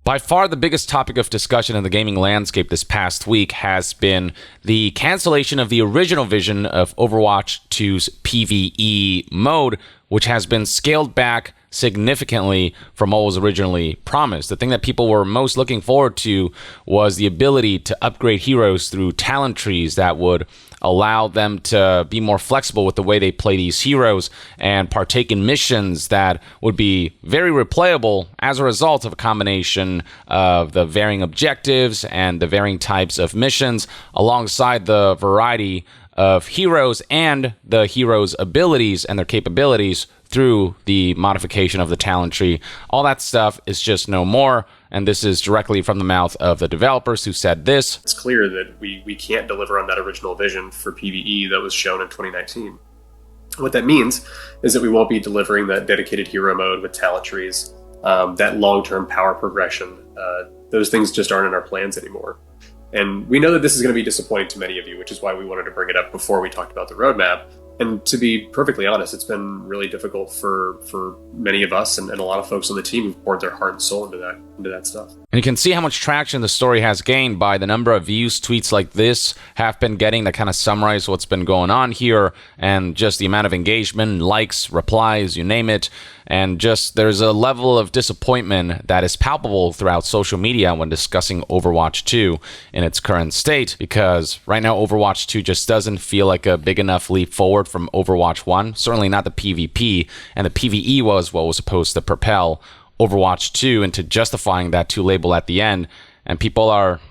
By far, the biggest topic of discussion in the gaming landscape this past week has been the cancellation of the original vision of Overwatch 2's PVE mode, which has been scaled back significantly from what was originally promised. The thing that people were most looking forward to was the ability to upgrade heroes through talent trees that would allow them to be more flexible with the way they play these heroes and partake in missions that would be very replayable as a result of a combination of the varying objectives and the varying types of missions alongside the variety of heroes and the heroes' abilities and their capabilities through the modification of the talent tree. All that stuff is just no more, and this is directly from the mouth of the developers who said this. It's clear that we can't deliver on that original vision for PvE that was shown in 2019. What that means is that we won't be delivering that dedicated hero mode with talent trees, that long-term power progression. Those things just aren't in our plans anymore. And we know that this is going to be disappointing to many of you, which is why we wanted to bring it up before we talked about the roadmap. And to be perfectly honest, it's been really difficult for many of us and a lot of folks on the team who've poured their heart and soul into that stuff. And you can see how much traction the story has gained by the number of views tweets like this have been getting that kind of summarize what's been going on here, and just the amount of engagement, likes, replies, you name it. And just there's a level of disappointment that is palpable throughout social media when discussing Overwatch 2 in its current state, because right now Overwatch 2 just doesn't feel like a big enough leap forward from Overwatch 1. Certainly not the PvP, and the PvE was what was supposed to propel Overwatch 2 into justifying that 2 label at the end. And people are,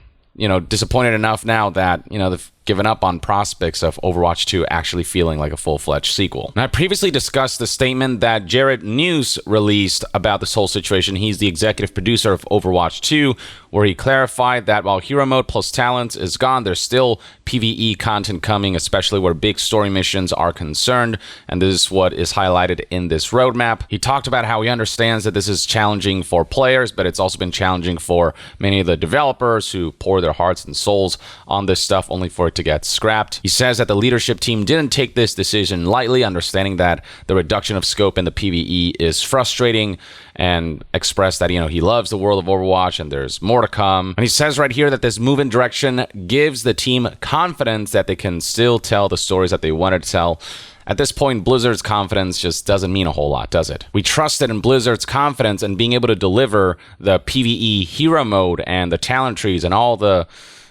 disappointed enough now that, they've given up on prospects of Overwatch 2 actually feeling like a full-fledged sequel. Now, I previously discussed the statement that Jared News released about this whole situation. He's the executive producer of Overwatch 2, where he clarified that while hero mode plus talents is gone, there's still PvE content coming, especially where big story missions are concerned, and this is what is highlighted in this roadmap. He talked about how he understands that this is challenging for players, but it's also been challenging for many of the developers who pour their hearts and souls on this stuff only for it to get scrapped. He says that the leadership team didn't take this decision lightly, understanding that the reduction of scope in the PvE is frustrating, and expressed that, he loves the world of Overwatch and there's more to come. And he says right here that this move in direction gives the team confidence that they can still tell the stories that they wanted to tell. At this point, Blizzard's confidence just doesn't mean a whole lot, does it? We trusted in Blizzard's confidence in being able to deliver the PvE hero mode and the talent trees and all the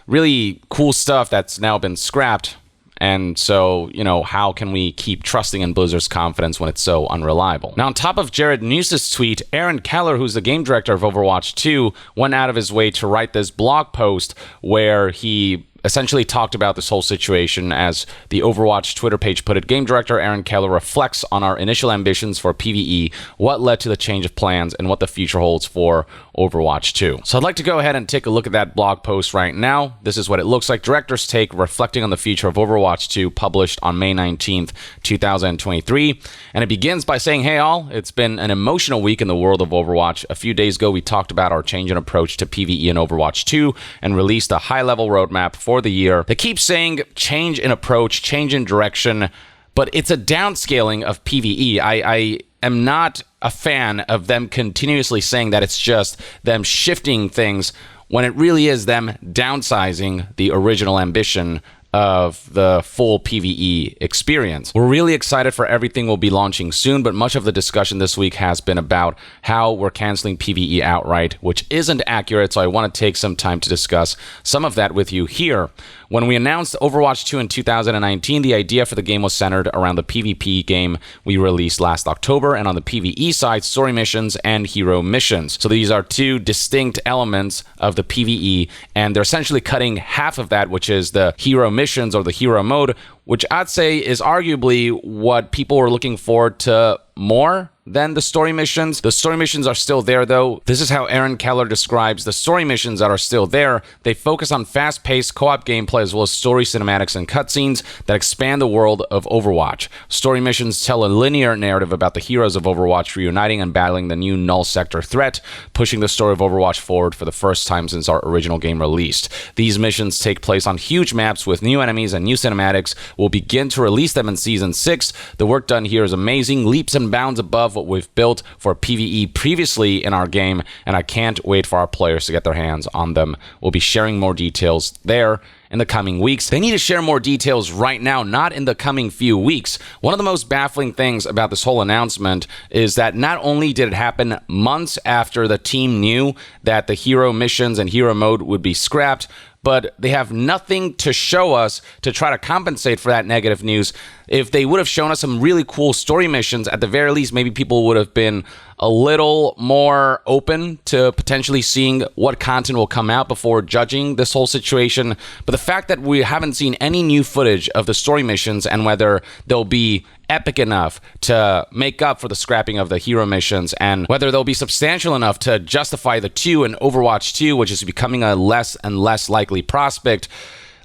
really cool stuff that's now been scrapped. And so, how can we keep trusting in Blizzard's confidence when it's so unreliable? Now, on top of Jared News's tweet, Aaron Keller, who's the game director of Overwatch 2, went out of his way to write this blog post where he essentially talked about this whole situation. As the Overwatch Twitter page put it, game director Aaron Keller reflects on our initial ambitions for PvE, what led to the change of plans, and what the future holds for Overwatch 2. So I'd like to go ahead and take a look at that blog post right now. This is what it looks like. Director's take reflecting on the future of Overwatch 2, published on May 19th, 2023. And it begins by saying, hey all, it's been an emotional week in the world of Overwatch. A few days ago, we talked about our change in approach to PvE in Overwatch 2 and released a high-level roadmap for the year. They keep saying change in approach, change in direction, but it's a downscaling of PvE. I am not a fan of them continuously saying that it's just them shifting things when it really is them downsizing the original ambition of the full PvE experience. We're really excited for everything we'll be launching soon, but much of the discussion this week has been about how we're canceling PvE outright, which isn't accurate, so I want to take some time to discuss some of that with you here. When we announced Overwatch 2 in 2019, the idea for the game was centered around the PvP game we released last October, and on the PvE side, story missions and hero missions. So these are two distinct elements of the PvE, and they're essentially cutting half of that, which is the hero missions or the hero mode, which I'd say is arguably what people were looking forward to more than the story missions. The story missions are still there, though. This is how Aaron Keller describes the story missions that are still there. They focus on fast-paced co-op gameplay as well as story cinematics and cutscenes that expand the world of Overwatch. Story missions tell a linear narrative about the heroes of Overwatch reuniting and battling the new Null Sector threat, pushing the story of Overwatch forward for the first time since our original game released. These missions take place on huge maps with new enemies and new cinematics. We'll begin to release them in Season 6. The work done here is amazing. Leaps and and bounds above what we've built for PvE previously in our game, and I can't wait for our players to get their hands on them. We'll be sharing more details there in the coming weeks. They need to share more details right now, not in the coming few weeks. One of the most baffling things about this whole announcement is that not only did it happen months after the team knew that the hero missions and hero mode would be scrapped, but they have nothing to show us to try to compensate for that negative news. If they would have shown us some really cool story missions, at the very least, maybe people would have been a little more open to potentially seeing what content will come out before judging this whole situation. But the fact that we haven't seen any new footage of the story missions and whether they'll be epic enough to make up for the scrapping of the hero missions, and whether they'll be substantial enough to justify the 2 in Overwatch 2, which is becoming a less and less likely prospect.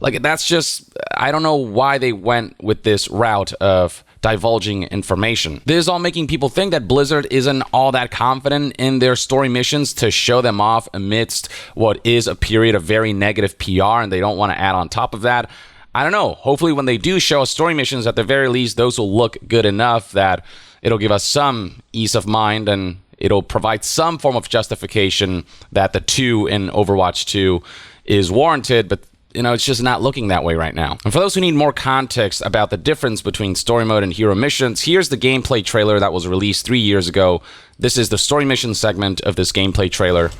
Like, that's just, I don't know why they went with this route of divulging information. This is all making people think that Blizzard isn't all that confident in their story missions to show them off amidst what is a period of very negative PR, and they don't want to add on top of that. I don't know. Hopefully when they do show us story missions, at the very least, those will look good enough that it'll give us some ease of mind, and it'll provide some form of justification that the 2 in Overwatch 2 is warranted, but you know, it's just not looking that way right now. And for those who need more context about the difference between story mode and hero missions, here's the gameplay trailer that was released 3 years ago. This is the story mission segment of this gameplay trailer.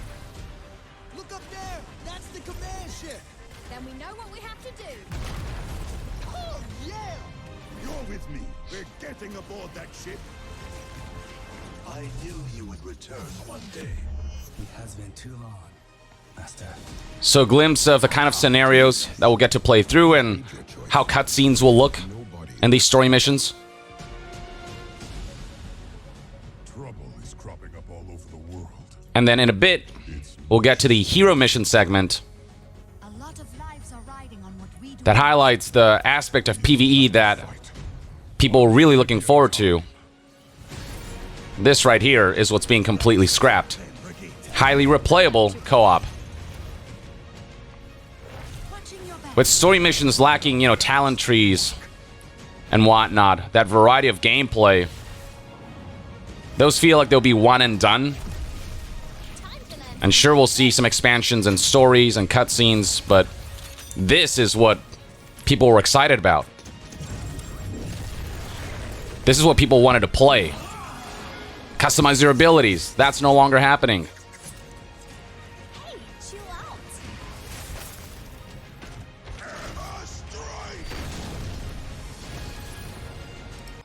Look up there! That's the command ship! Then we know what we have to do. Oh, yeah! You're with me. We're getting aboard that ship. I knew you would return one day. It has been too long, Master. So a glimpse of the kind of scenarios that we'll get to play through and how cutscenes will look in these story missions. Trouble is cropping up all over the world. And then in a bit, we'll get to the hero mission segment A lot of lives are riding on what we do. that highlights the aspect of PvE that people are really looking forward to. This right here is what's being completely scrapped. Highly replayable co-op. Watching your back. With story missions lacking, you know, talent trees and whatnot, that variety of gameplay, those feel like they'll be one and done. Time to learn. And sure, we'll see some expansions and stories and cutscenes, but this is what people were excited about. This is what people wanted to play. Customize your abilities. That's no longer happening. Hey, chill out.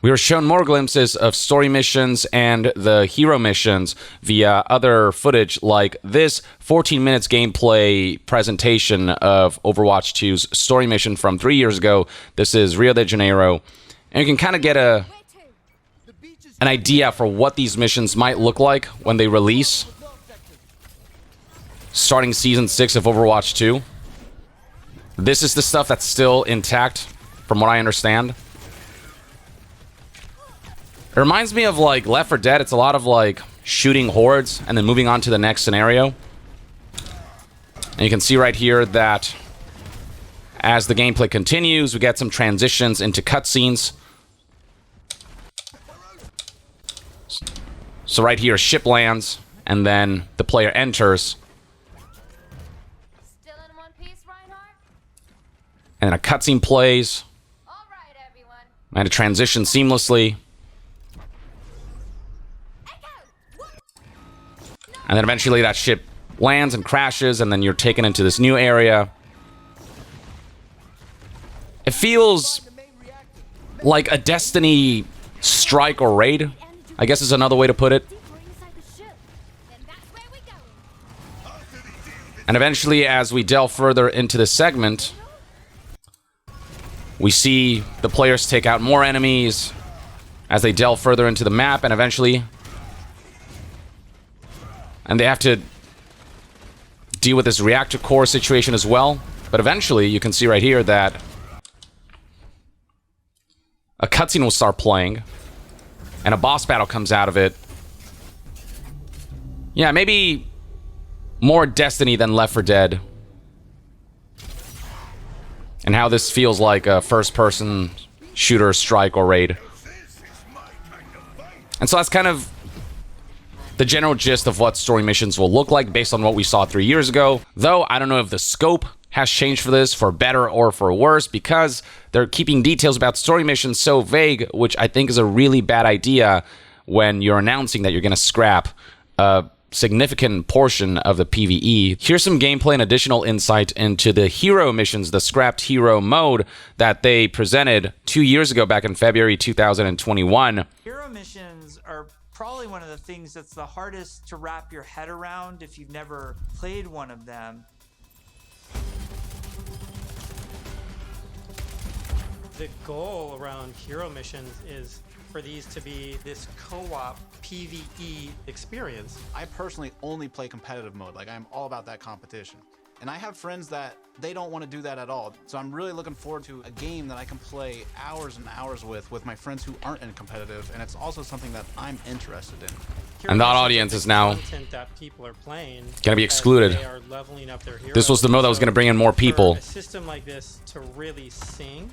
We were shown more glimpses of story missions and the hero missions via other footage like this 14 minutes gameplay presentation of Overwatch 2's story mission from 3 years ago. This is Rio de Janeiro. And you can kind of get Where to? an idea for what these missions might look like when they release, starting Season 6 of Overwatch 2. This is the stuff that's still intact, from what I understand. It reminds me of, like, Left 4 Dead. It's a lot of, like, shooting hordes and then moving on to the next scenario. And you can see right here that as the gameplay continues, we get some transitions into cutscenes. So right here, a ship lands, and then the player enters, Still in one piece, Reinhardt? and then a cutscene plays, All right, everyone. and it transitions seamlessly. Echo! What? And then eventually that ship lands and crashes, and then you're taken into this new area. It feels like a Destiny strike or raid, I guess is another way to put it. Deeper inside the ship. Then that's where we're going. And eventually, as we delve further into this segment, we see the players take out more enemies as they delve further into the map, and eventually... And they have to deal with this reactor core situation as well. But eventually, you can see right here that a cutscene will start playing, and a boss battle comes out of it. Yeah, maybe more Destiny than Left 4 Dead. And how this feels like a first-person shooter, strike, or raid. And so that's kind of the general gist of what story missions will look like based on what we saw 3 years ago. Though, I don't know if the scope has changed for this, for better or for worse, because they're keeping details about story missions so vague, which I think is a really bad idea when you're announcing that you're going to scrap a significant portion of the PVE. Here's some gameplay and additional insight into the hero missions, the scrapped hero mode that they presented 2 years ago back in February 2021. Hero missions are probably one of the things that's the hardest to wrap your head around if you've never played one of them. The goal around hero missions is for these to be this co-op PVE experience. I personally only play competitive mode. Like, I'm all about that competition. And I have friends that they don't want to do that at all. So I'm really looking forward to a game that I can play hours and hours with my friends who aren't in competitive. And it's also something that I'm interested in. And that audience is now content that people are playing gonna be excluded. They are leveling up their heroes. This was the mode that was gonna bring in more people. For a system like this to really sing,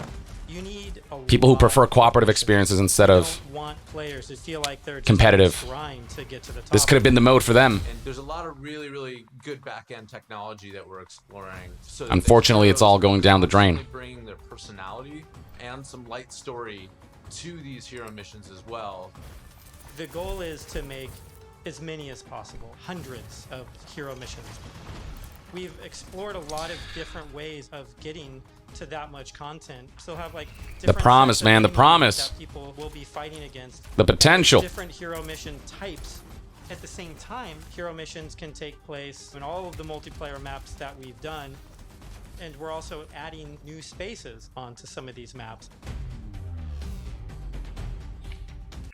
you need a People who lot prefer of cooperative options. experiences instead You of don't want players to feel like they're just competitive. grind to get to the top. This could have been the mode for them. And there's a lot of really good back-end technology that we're exploring. So that Unfortunately, it's all going down the drain. constantly bring their personality and some light story to these hero missions as well. The goal is to make as many as possible, hundreds of hero missions. We've explored a lot of different ways of getting to that much content. Still have like different promise, sets of man, the enemies promise. that people will be fighting against. The potential. Different hero mission types. At the same time, hero missions can take place in all of the multiplayer maps that we've done, and we're also adding new spaces onto some of these maps.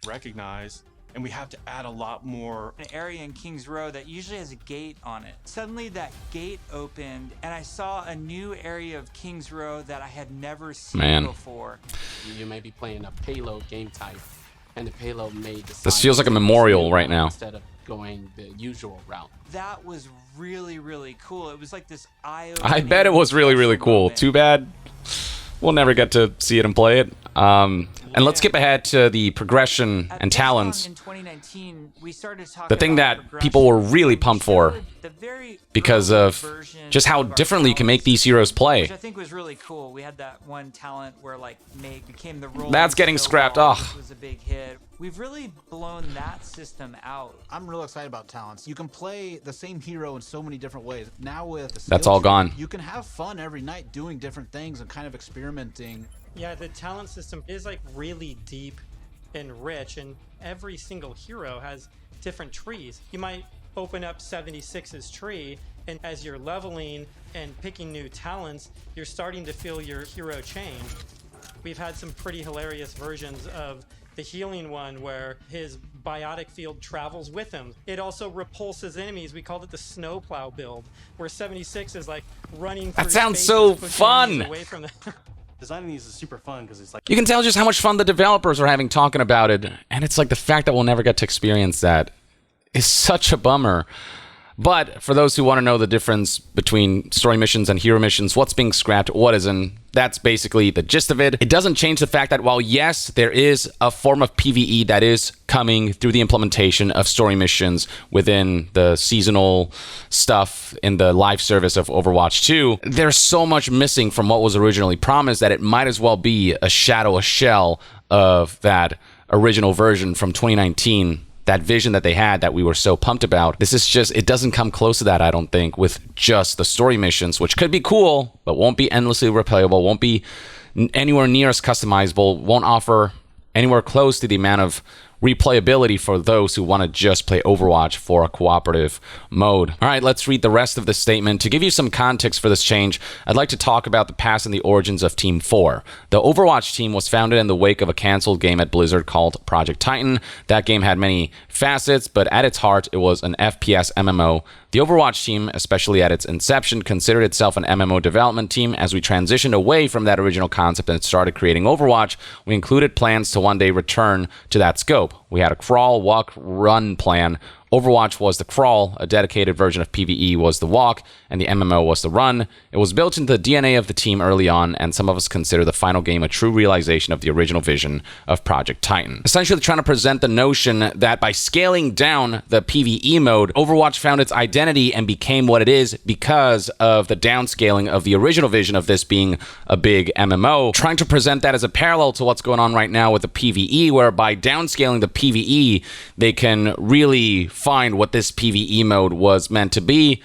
Recognize, and we have to add a lot more. An area in Kings Row that usually has a gate on it. Suddenly that gate opened and I saw a new area of Kings Row that I had never seen before. You may be playing a payload game type, and the payload may decide This feels like a memorial right now. instead of going the usual route. That was really cool. It was like this eye. I bet it was really cool. Too bad we'll never get to see it and play it. And let's skip ahead to the progression and talents. In 2019, we started talking The thing about that people were really pumped for because of just how differently you can make these heroes play. Which I think was really cool. We had that one talent where like Meg became the role. That's getting scrapped. Ugh. Ugh. Was a big hit. We've really blown that system out. I'm real excited about talents. You can play the same hero in so many different ways. Now with the That's skill all tree, gone. You can have fun every night doing different things and kind of experimenting. Yeah, the talent system is like really deep and rich, and every single hero has different trees. You might open up 76's tree, and as you're leveling and picking new talents, you're starting to feel your hero change. We've had some pretty hilarious versions of the healing one where his biotic field travels with him. It also repulses enemies. We called it the snowplow build, where 76 is like running through That sounds spaces, so pushing fun. enemies away from the Designing these is super fun because it's like You can tell just how much fun the developers are having talking about it. And it's like the fact that we'll never get to experience that is such a bummer. But for those who want to know the difference between story missions and hero missions, what's being scrapped, what isn't, that's basically the gist of it. It doesn't change the fact that while, yes, there is a form of PvE that is coming through the implementation of story missions within the seasonal stuff in the live service of Overwatch 2, there's so much missing from what was originally promised that it might as well be a shadow, a shell of that original version from 2019. That vision that they had that we were so pumped about. This is just, it doesn't come close to that, I don't think, with just the story missions, which could be cool, but won't be endlessly replayable, won't be anywhere near as customizable, won't offer anywhere close to the amount of replayability for those who want to just play Overwatch for a cooperative mode. All right, let's read the rest of the statement. To give you some context for this change, I'd like to talk about the past and the origins of Team 4. The Overwatch team was founded in the wake of a canceled game at Blizzard called Project Titan. That game had many facets, but at its heart, it was an FPS MMO. The Overwatch team, especially at its inception, considered itself an MMO development team. As we transitioned away from that original concept and started creating Overwatch, we included plans to one day return to that scope. We had a crawl, walk, run plan Overwatch was the crawl, a dedicated version of PvE was the walk, and the MMO was the run. It was built into the DNA of the team early on, and some of us consider the final game a true realization of the original vision of Project Titan. Essentially trying to present the notion that by scaling down the PvE mode, Overwatch found its identity and became what it is because of the downscaling of the original vision of this being a big MMO, trying to present that as a parallel to what's going on right now with the PvE, where by downscaling the PvE, they can really find what this PvE mode was meant to be.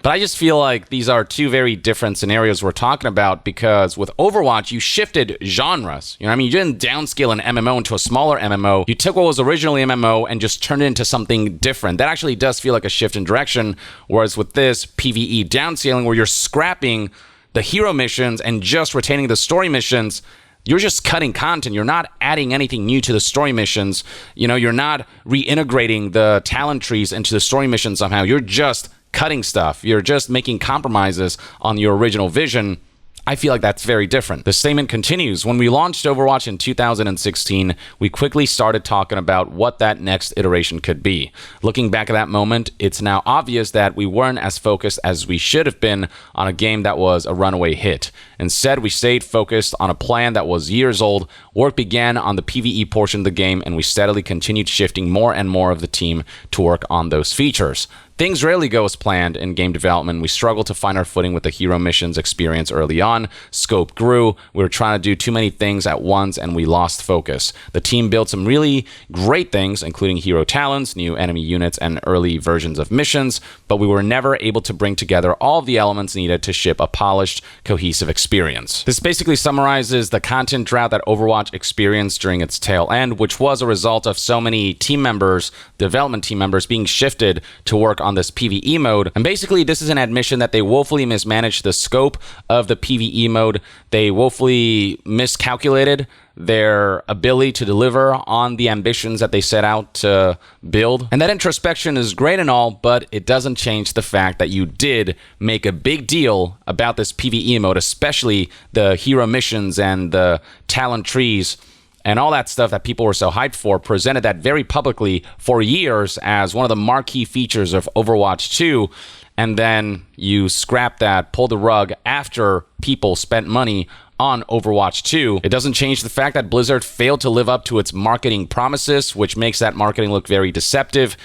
But I just feel like these are two very different scenarios we're talking about, because with Overwatch, you shifted genres. You know what I mean? You didn't downscale an MMO into a smaller MMO. You took what was originally MMO and just turned it into something different. That actually does feel like a shift in direction, whereas with this PvE downscaling, where you're scrapping the hero missions and just retaining the story missions, you're just cutting content. You're not adding anything new to the story missions. You know, you're not reintegrating the talent trees into the story missions somehow. You're just cutting stuff. You're just making compromises on your original vision. I feel like that's very different. The statement continues. When we launched Overwatch in 2016, we quickly started talking about what that next iteration could be. Looking back at that moment, it's now obvious that we weren't as focused as we should have been on a game that was a runaway hit. Instead, we stayed focused on a plan that was years old. Work began on the PvE portion of the game, and we steadily continued shifting more and more of the team to work on those features. Things rarely go as planned in game development. We struggled to find our footing with the hero missions experience early on. Scope grew. We were trying to do too many things at once, and we lost focus. The team built some really great things, including hero talents, new enemy units, and early versions of missions, but we were never able to bring together all of the elements needed to ship a polished, cohesive experience. This basically summarizes the content drought that Overwatch experienced during its tail end, which was a result of so many team members, development team members, being shifted to work on this PvE mode. And basically, this is an admission that they woefully mismanaged the scope of the PvE mode. They woefully miscalculated their ability to deliver on the ambitions that they set out to build. And that introspection is great and all, but it doesn't change the fact that you did make a big deal about this PvE mode, especially the hero missions and the talent trees and all that stuff that people were so hyped for, presented that very publicly for years as one of the marquee features of Overwatch 2, and then you scrap that, pull the rug after people spent money on Overwatch 2. It doesn't change the fact that Blizzard failed to live up to its marketing promises, which makes that marketing look very deceptive,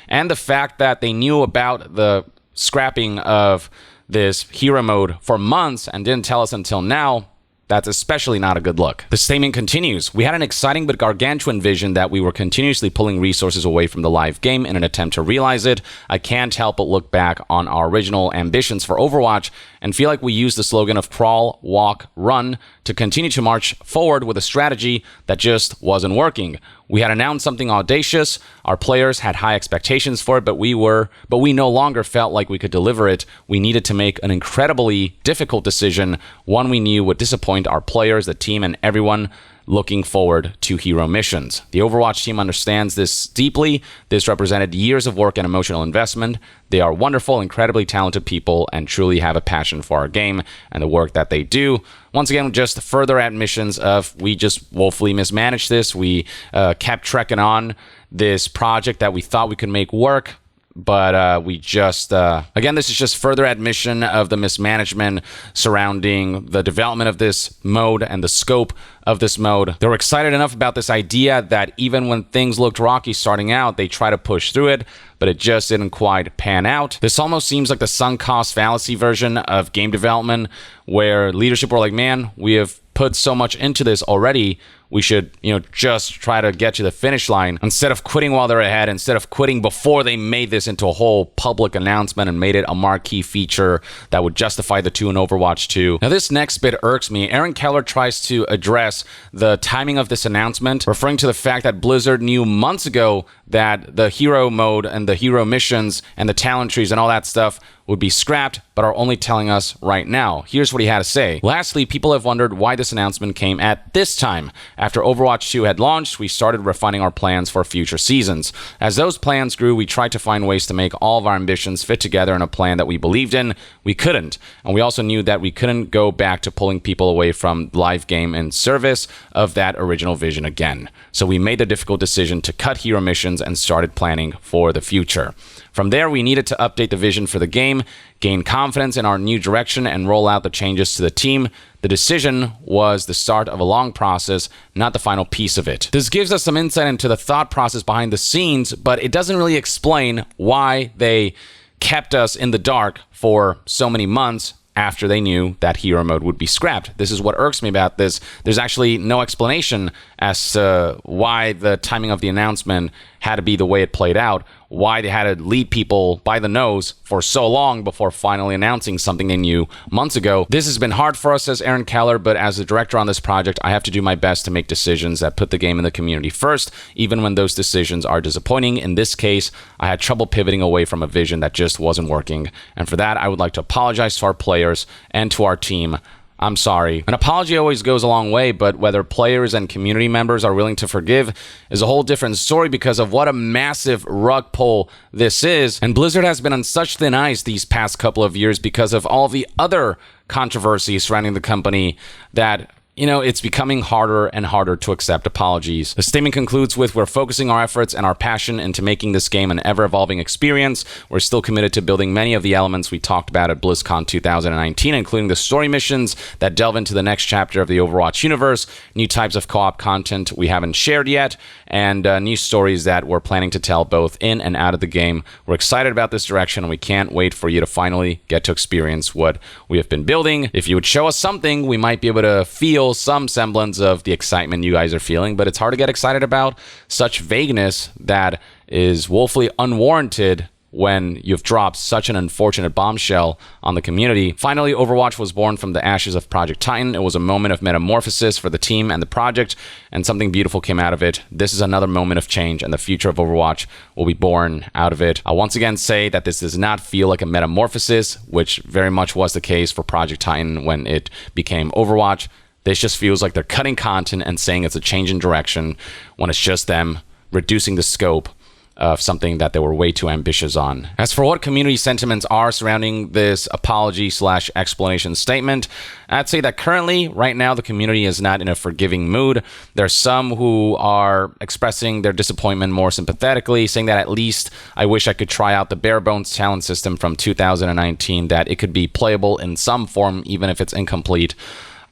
and the fact that they knew about the scrapping of this hero mode for months and didn't tell us until now. That's especially not a good look. The statement continues. We had an exciting but gargantuan vision that we were continuously pulling resources away from the live game in an attempt to realize it. I can't help but look back on our original ambitions for Overwatch and feel like we used the slogan of crawl, walk, run to continue to march forward with a strategy that just wasn't working. We had announced something audacious. Our players had high expectations for it, but we no longer felt like we could deliver it. We needed to make an incredibly difficult decision, one we knew would disappoint our players, the team, and everyone looking forward to hero missions. The Overwatch team understands this deeply. This represented years of work and emotional investment. They are wonderful, incredibly talented people and truly have a passion for our game and the work that they do. Once again, just further admissions of we just woefully mismanaged this. We kept trekking on this project that we thought we could make work, but we just, again, this is just further admission of the mismanagement surrounding the development of this mode and the scope of this mode. They were excited enough about this idea that even when things looked rocky starting out, they try to push through it, but it just didn't quite pan out. This almost seems like the sunk cost fallacy version of game development, where leadership were like, man, we have put so much into this already, we should, just try to get to the finish line instead of quitting while they're ahead, instead of quitting before they made this into a whole public announcement and made it a marquee feature that would justify the 2 in Overwatch 2. Now, this next bit irks me. Aaron Keller tries to address the timing of this announcement, referring to the fact that Blizzard knew months ago that the hero mode and the hero missions and the talent trees and all that stuff would be scrapped, but are only telling us right now. Here's what he had to say. Lastly, people have wondered why this announcement came at this time, After Overwatch 2 had launched, we started refining our plans for future seasons. As those plans grew, we tried to find ways to make all of our ambitions fit together in a plan that we believed in. We couldn't. And we also knew that we couldn't go back to pulling people away from the live game in service of that original vision again. So we made the difficult decision to cut hero missions and started planning for the future. From there, we needed to update the vision for the game, gain confidence in our new direction, and roll out the changes to the team. The decision was the start of a long process, not the final piece of it. This gives us some insight into the thought process behind the scenes, but it doesn't really explain why they kept us in the dark for so many months after they knew that hero mode would be scrapped. This is what irks me about this. There's actually no explanation as to why the timing of the announcement had to be the way it played out, why they had to lead people by the nose for so long before finally announcing something they knew months ago. This has been hard for us, says Aaron Keller, but as the director on this project, I have to do my best to make decisions that put the game and the community first, even when those decisions are disappointing. In this case, I had trouble pivoting away from a vision that just wasn't working, and for that, I would like to apologize to our players and to our team. I'm sorry. An apology always goes a long way, but whether players and community members are willing to forgive is a whole different story because of what a massive rug pull this is. And Blizzard has been on such thin ice these past couple of years because of all the other controversies surrounding the company that, you know, it's becoming harder and harder to accept apologies. The statement concludes with, we're focusing our efforts and our passion into making this game an ever-evolving experience. We're still committed to building many of the elements we talked about at BlizzCon 2019, including the story missions that delve into the next chapter of the Overwatch universe, new types of co-op content we haven't shared yet, and new stories that we're planning to tell both in and out of the game. We're excited about this direction, and we can't wait for you to finally get to experience what we have been building. If you would show us something, we might be able to feel some semblance of the excitement you guys are feeling, but it's hard to get excited about such vagueness that is woefully unwarranted when you've dropped such an unfortunate bombshell on the community. Finally, Overwatch was born from the ashes of Project Titan. It was a moment of metamorphosis for the team and the project, and something beautiful came out of it. This is another moment of change, and the future of Overwatch will be born out of it. I'll once again say that this does not feel like a metamorphosis, which very much was the case for Project Titan when it became Overwatch. This just feels like they're cutting content and saying it's a change in direction when it's just them reducing the scope of something that they were way too ambitious on. As for what community sentiments are surrounding this apology/explanation statement, I'd say that currently, right now, the community is not in a forgiving mood. There's some who are expressing their disappointment more sympathetically, saying that at least I wish I could try out the bare bones talent system from 2019, that it could be playable in some form, even if it's incomplete.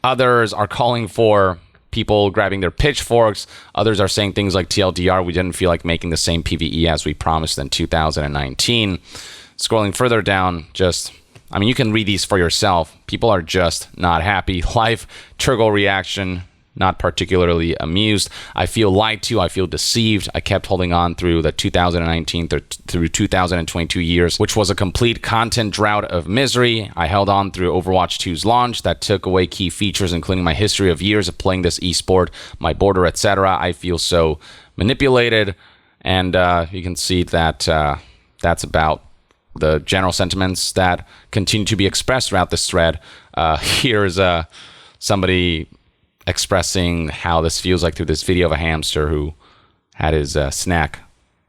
Others are calling for people grabbing their pitchforks. Others are saying things like TLDR, we didn't feel like making the same PVE as we promised in 2019. Scrolling further down, you can read these for yourself. People are just not happy. Live Turgle reaction, not particularly amused. I feel lied to. I feel deceived. I kept holding on through the 2019 through 2022 years, which was a complete content drought of misery. I held on through Overwatch 2's launch that took away key features, including my history of years of playing this esport, my border, etc. I feel so manipulated, and you can see that that's about the general sentiments that continue to be expressed throughout this thread. Here's somebody expressing how this feels like through this video of a hamster who had his snack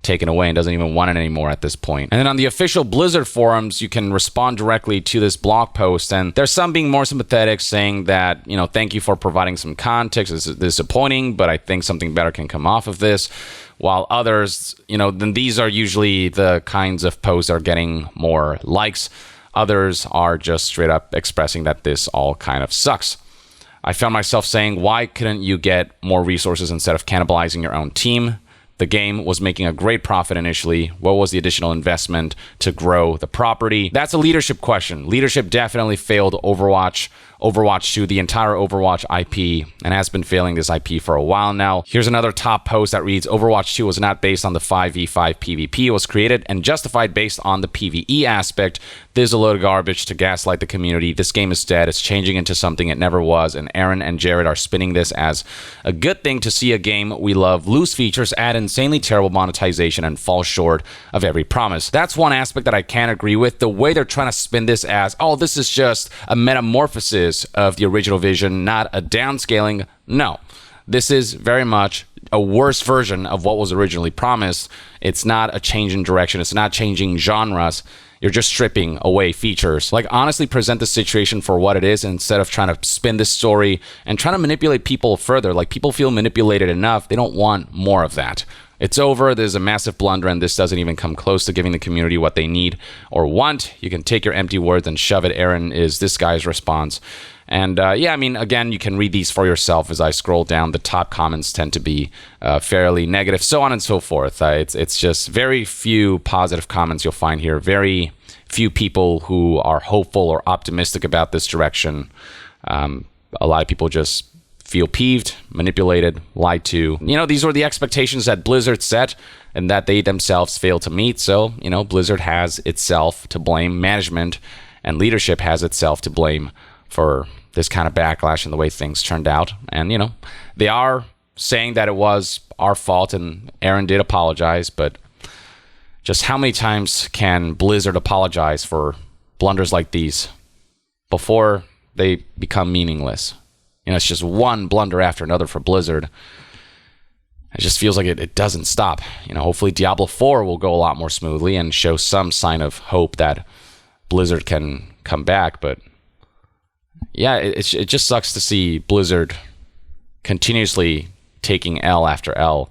taken away and doesn't even want it anymore at this point. And then on the official Blizzard forums, you can respond directly to this blog post, and there's some being more sympathetic, saying that, you know, thank you for providing some context. This is disappointing, but I think something better can come off of this. While others, you know, then these are usually the kinds of posts that are getting more likes. Others are just straight up expressing that this all kind of sucks. I found myself saying, why couldn't you get more resources instead of cannibalizing your own team? The game was making a great profit initially. What was the additional investment to grow the property? That's a leadership question. Leadership definitely failed Overwatch 2, the entire Overwatch IP, and has been failing this IP for a while now. Here's another top post that reads, Overwatch 2 was not based on the 5v5 PvP. It was created and justified based on the PvE aspect. This is a load of garbage to gaslight the community. This game is dead. It's changing into something it never was, and Aaron and Jared are spinning this as a good thing to see a game we love lose features, add insanely terrible monetization, and fall short of every promise. That's one aspect that I can't agree with. The way they're trying to spin this as, oh, this is just a metamorphosis of the original vision, not a downscaling. No. this is very much a worse version of what was originally promised. It's not a change in direction. It's not changing genres. You're just stripping away features. Like, honestly, present the situation for what it is instead of trying to spin this story and trying to manipulate people further. Like, people feel manipulated enough. They don't want more of that. It's over. There's a massive blunder, and this doesn't even come close to giving the community what they need or want. You can take your empty words and shove it. Aaron is this guy's response. And yeah, I mean, again, you can read these for yourself. As I scroll down, the top comments tend to be fairly negative, so on and so forth. It's just very few positive comments you'll find here. Very few people who are hopeful or optimistic about this direction. A lot of people just feel peeved, manipulated, lied to. You know, these were the expectations that Blizzard set and that they themselves failed to meet. So, you know, Blizzard has itself to blame. Management and leadership has itself to blame for this kind of backlash and the way things turned out. And, you know, they are saying that it was our fault, and Aaron did apologize, but just how many times can Blizzard apologize for blunders like these before they become meaningless? You know, it's just one blunder after another for Blizzard. It just feels like it doesn't stop. You know, hopefully Diablo 4 will go a lot more smoothly and show some sign of hope that Blizzard can come back, but yeah, it just sucks to see Blizzard continuously taking L after L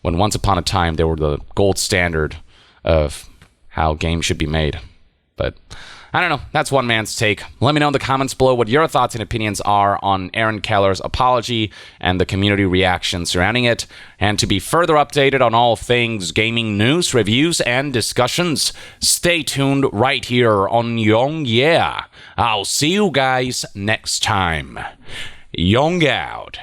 when once upon a time they were the gold standard of how games should be made. But I don't know. That's one man's take. Let me know in the comments below what your thoughts and opinions are on Aaron Keller's apology and the community reaction surrounding it. And to be further updated on all things gaming news, reviews, and discussions, stay tuned right here on Young Yeah. I'll see you guys next time. Young out.